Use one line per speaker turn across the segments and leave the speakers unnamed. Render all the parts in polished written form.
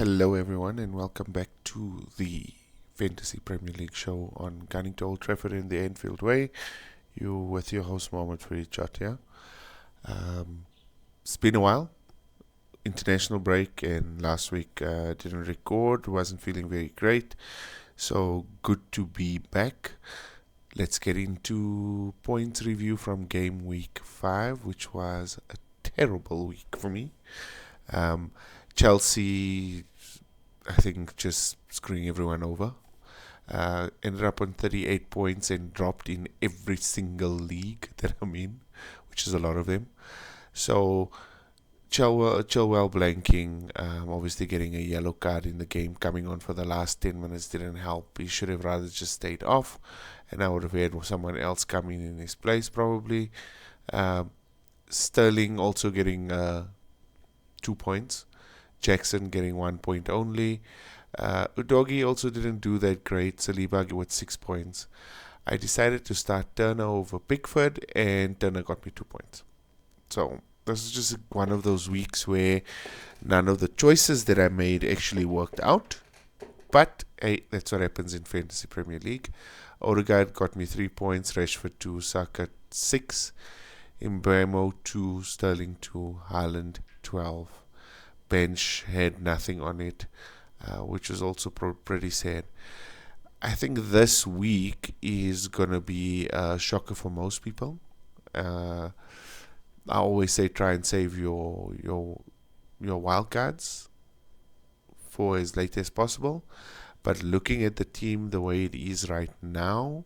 Hello, everyone, and welcome back to the Fantasy Premier League show on Gunning to Old Trafford in the Anfield Way. You with your host Mohammed FARIEDs here. It's been a while, international break, and last week didn't record. Wasn't feeling very great, so good to be back. Let's get into points review from game week 5, which was a terrible week for me. Chelsea, I think, just screwing everyone over. Ended up on 38 points and dropped in every single league that I'm in, which is a lot of them. So Chilwell blanking, obviously getting a yellow card in the game, coming on for the last 10 minutes didn't help. He should have rather just stayed off, and I would have had someone else coming in his place probably. Sterling also getting 2 points. Jackson getting 1 point only. Udogi also didn't do that great. Saliba with 6 points. I decided to start Turner over Pickford, and Turner got me 2 points. So this is just one of those weeks where none of the choices that I made actually worked out. But hey, that's what happens in Fantasy Premier League. Odegaard got me 3 points. Rashford 2, Saka 6, Mbeumo 2, Sterling 2, Haaland 12. Bench had nothing on it, which was also pretty sad. I think this week is going to be a shocker for most people. I always say try and save your wildcards for as late as possible. But looking at the team the way it is right now,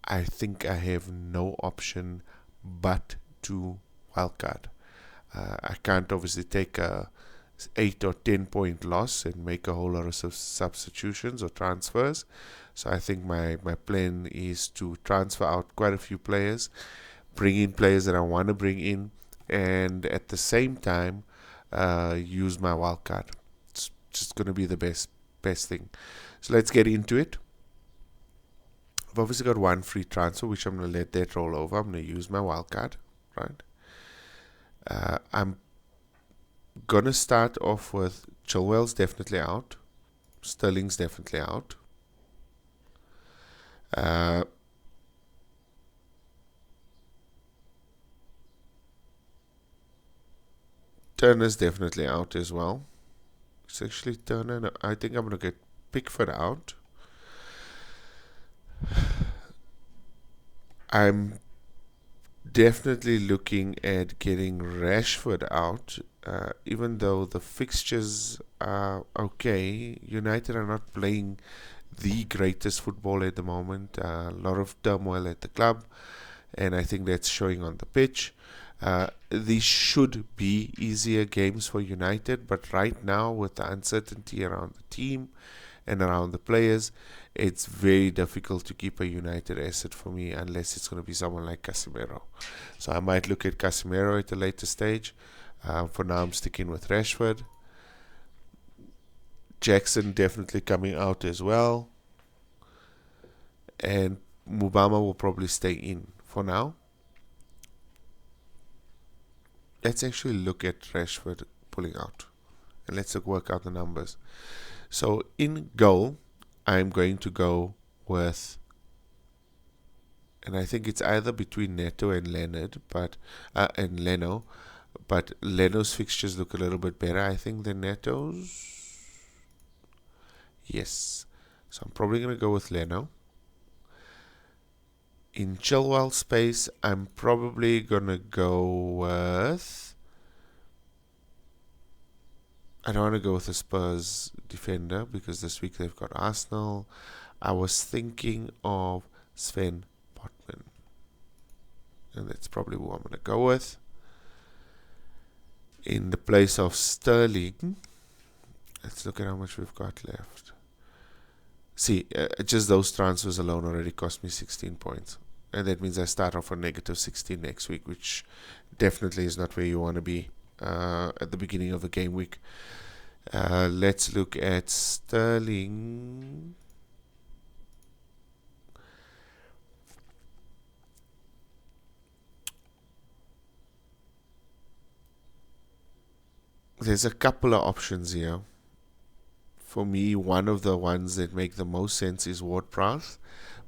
I think I have no option but to wildcard. I can't obviously take a 8 or 10 point loss and make a whole lot of substitutions or transfers. So I think my plan is to transfer out quite a few players, bring in players that I want to bring in, and at the same time use my wildcard. It's just going to be the best thing. So let's get into it. I've obviously got one free transfer, which I'm going to let that roll over. I'm going to use my wildcard, right? I'm gonna start off with Chilwell's definitely out. Sterling's definitely out. Turner's definitely out as well. It's actually Turner. No, I think I'm gonna get Pickford out. I'm definitely looking at getting Rashford out, even though the fixtures are okay. United are not playing the greatest football at the moment. A lot of turmoil at the club, and I think that's showing on the pitch. These should be easier games for United, but right now, with the uncertainty around the team and around the players, it's very difficult to keep a United asset for me unless it's going to be someone like Casemiro. So I might look at Casemiro at a later stage. For now, I'm sticking with Rashford. Jackson definitely coming out as well. And Mubama will probably stay in for now. Let's actually look at Rashford pulling out. And let's work out the numbers. So in goal, I'm going to go with, and I think it's either between Neto and Leonard, and Leno, but Leno's fixtures look a little bit better, I think, than Neto's. Yes, so I'm probably going to go with Leno. In Chilwell space, I'm probably going to go with, I don't want to go with a Spurs defender because this week they've got Arsenal. I was thinking of Sven Botman, and that's probably who I'm going to go with. In the place of Sterling, let's look at how much we've got left. See, just those transfers alone already cost me 16 points. And that means I start off on negative 16 next week, which definitely is not where you want to be at the beginning of a game week. Let's look at Sterling. There's a couple of options here. for me, one of the ones that make the most sense is Ward-Prowse.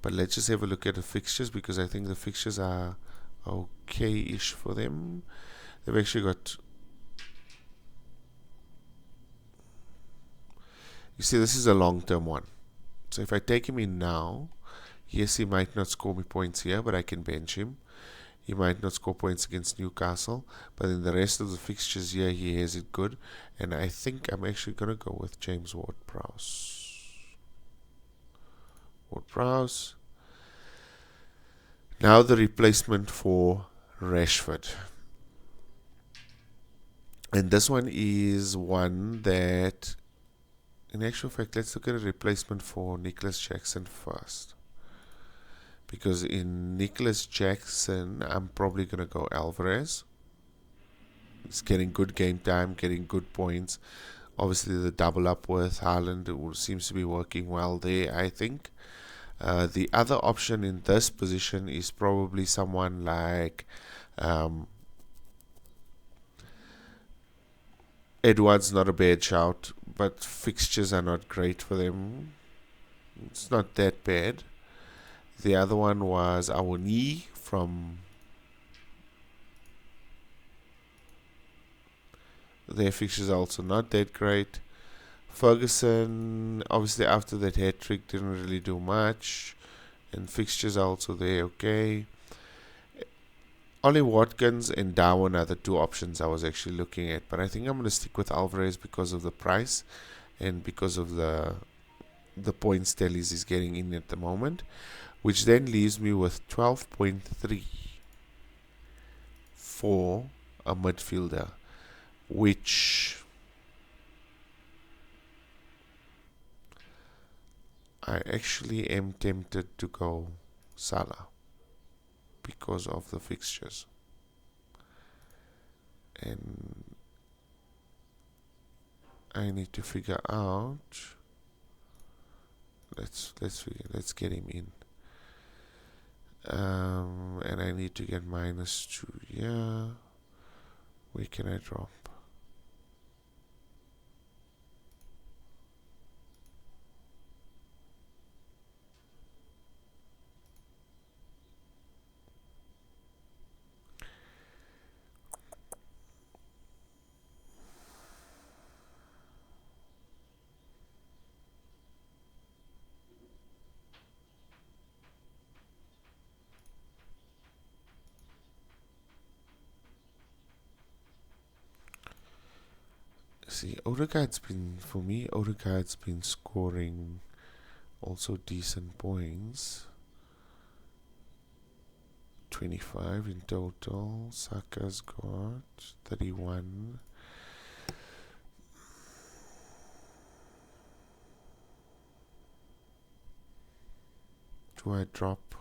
But let's just have a look at the fixtures, because I think the fixtures are okay-ish for them. They've actually got... You see, this is a long-term one. So if I take him in now, yes, he might not score me points here, but I can bench him. He might not score points against Newcastle, but in the rest of the fixtures here, he has it good. And I think I'm actually going to go with James Ward-Prowse. Ward-Prowse. Now the replacement for Rashford. And this one is one that, in actual fact, let's look at a replacement for Nicholas Jackson first. Because in Nicholas Jackson, I'm probably going to go Alvarez. He's getting good game time, getting good points. Obviously, the double up with Haaland seems to be working well there, I think. The other option in this position is probably someone like Edwards. Not a bad shout, but fixtures are not great for them. It's not that bad. The other one was Awoni from... Their fixtures are also not that great. Ferguson, obviously after that hat-trick, didn't really do much. And fixtures are also there, okay. Ollie Watkins and Darwin are the two options I was actually looking at. But I think I'm going to stick with Alvarez because of the price and because of the points tallies he's getting in at the moment. Which then leaves me with 12.3 for a midfielder. Which... I actually am tempted to go Salah because of the fixtures. And I need to figure out... Let's get him in. And I need to get -2. Yeah. Where can I drop? See, Odegaard's been, for me, Odegaard's been scoring also decent points. 25 in total. Saka's got 31. Do I drop?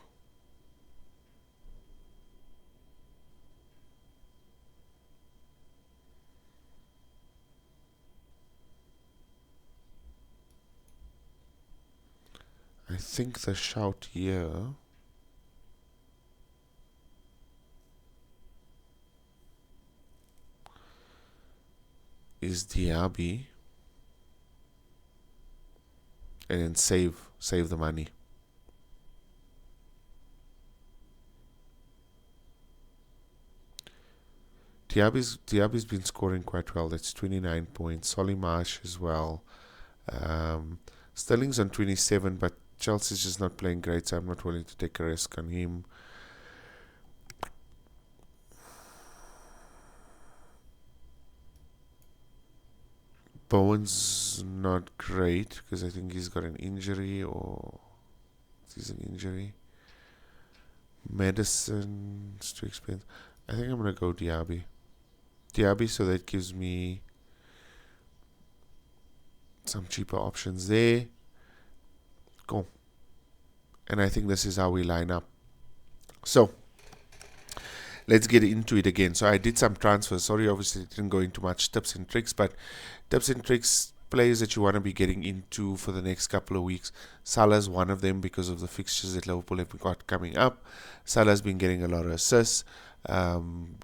I think the shout here is Diaby, and then save the money. Diaby's been scoring quite well. That's 29 points. Solly Marsh as well. Sterling's on 27, but Chelsea's just not playing great, so I'm not willing to take a risk on him. Bowen's not great because I think he's got an injury, or he's an injury. Madison's too expensive. I think I'm going to go Diaby. So that gives me some cheaper options there. Cool. And I think this is how we line up. So let's get into it again. So I did some transfers. Sorry, obviously it didn't go into much tips and tricks, but tips and tricks, players that you want to be getting into for the next couple of weeks. Salah's one of them because of the fixtures that Liverpool have got coming up. Salah's been getting a lot of assists.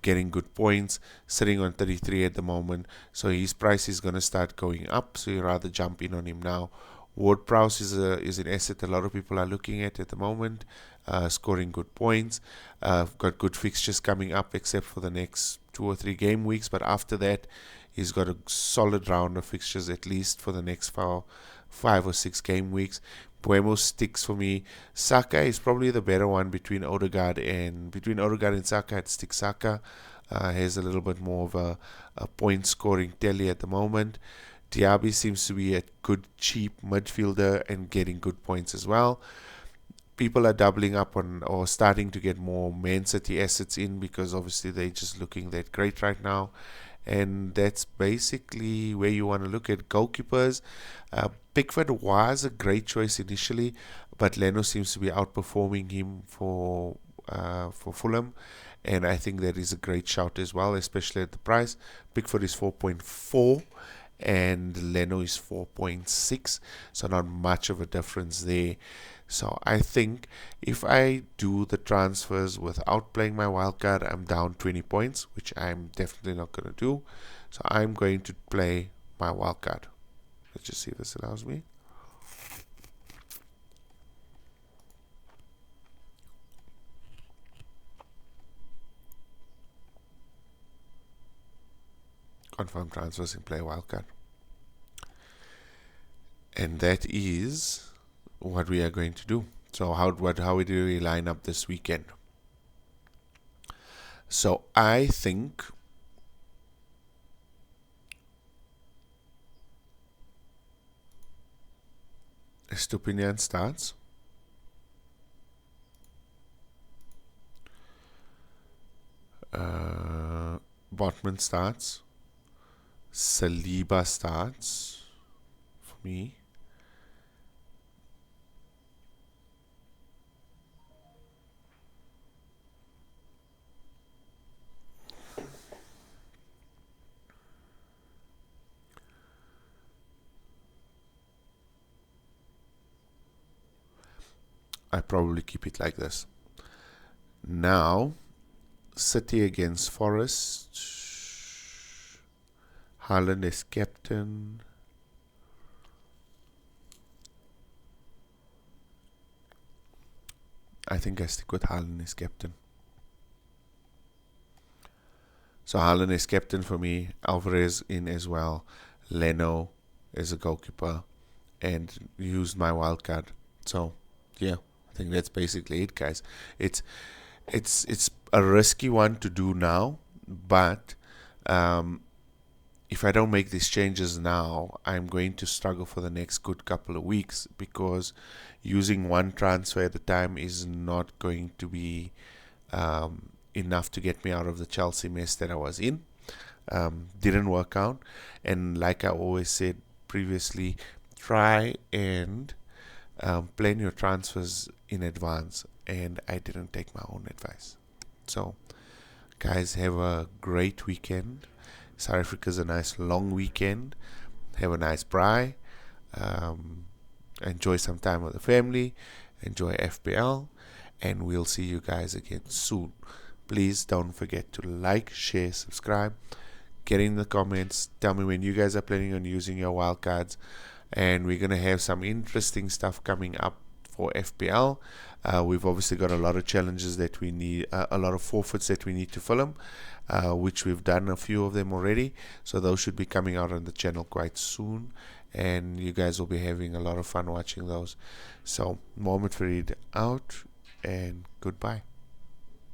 getting good points, sitting on 33 at the moment. So his price is going to start going up. So you rather jump in on him now. Ward-Prowse is an asset a lot of people are looking at the moment, scoring good points. Got good fixtures coming up, except for the next 2 or 3 game weeks. But after that, he's got a solid round of fixtures at least for the next 5 or 6 game weeks. Buemo sticks for me. Saka is probably the better one between Odegaard and Saka. I'd stick Saka. Has a little bit more of a point scoring tally at the moment. Diaby seems to be a good cheap midfielder and getting good points as well. People are doubling up on or starting to get more Man City assets in because obviously they're just looking that great right now. And that's basically where you want to look at goalkeepers. Pickford was a great choice initially, but Leno seems to be outperforming him for Fulham, and I think that is a great shout as well, especially at the price. Pickford is 4.4 and Leno is 4.6, so not much of a difference there. So I think if I do the transfers without playing my wildcard, I'm down 20 points, which I'm definitely not going to do. So I'm going to play my wildcard. Let's just see if this allows me. Confirm transfers and play wildcard. And that is what we are going to do. So how do we line up this weekend? So I think Estupinian starts. Botman starts. Saliba starts for me. I probably keep it like this. Now, City against Forest. Haaland is captain. I think I stick with Haaland as captain. So Haaland is captain for me. Alvarez in as well. Leno is a goalkeeper. And used my wildcard. So, yeah. I think that's basically it, guys. It's a risky one to do now, but if I don't make these changes now, I'm going to struggle for the next good couple of weeks because using one transfer at a time is not going to be enough to get me out of the Chelsea mess that I was in. Didn't work out, and like I always said previously, try and plan your transfers in advance, and I didn't take my own advice. So guys, have a great weekend. South Africa's a nice long weekend. Have a nice braai. Enjoy some time with the family. Enjoy FPL, and we'll see you guys again soon. Please don't forget to like, share, subscribe, get in the comments, tell me when you guys are planning on using your wildcards. And we're going to have some interesting stuff coming up for FPL. We've obviously got a lot of challenges that we need, a lot of forfeits that we need to film, which we've done a few of them already. So those should be coming out on the channel quite soon, and you guys will be having a lot of fun watching those. So, Mohammed Fareed out, and goodbye.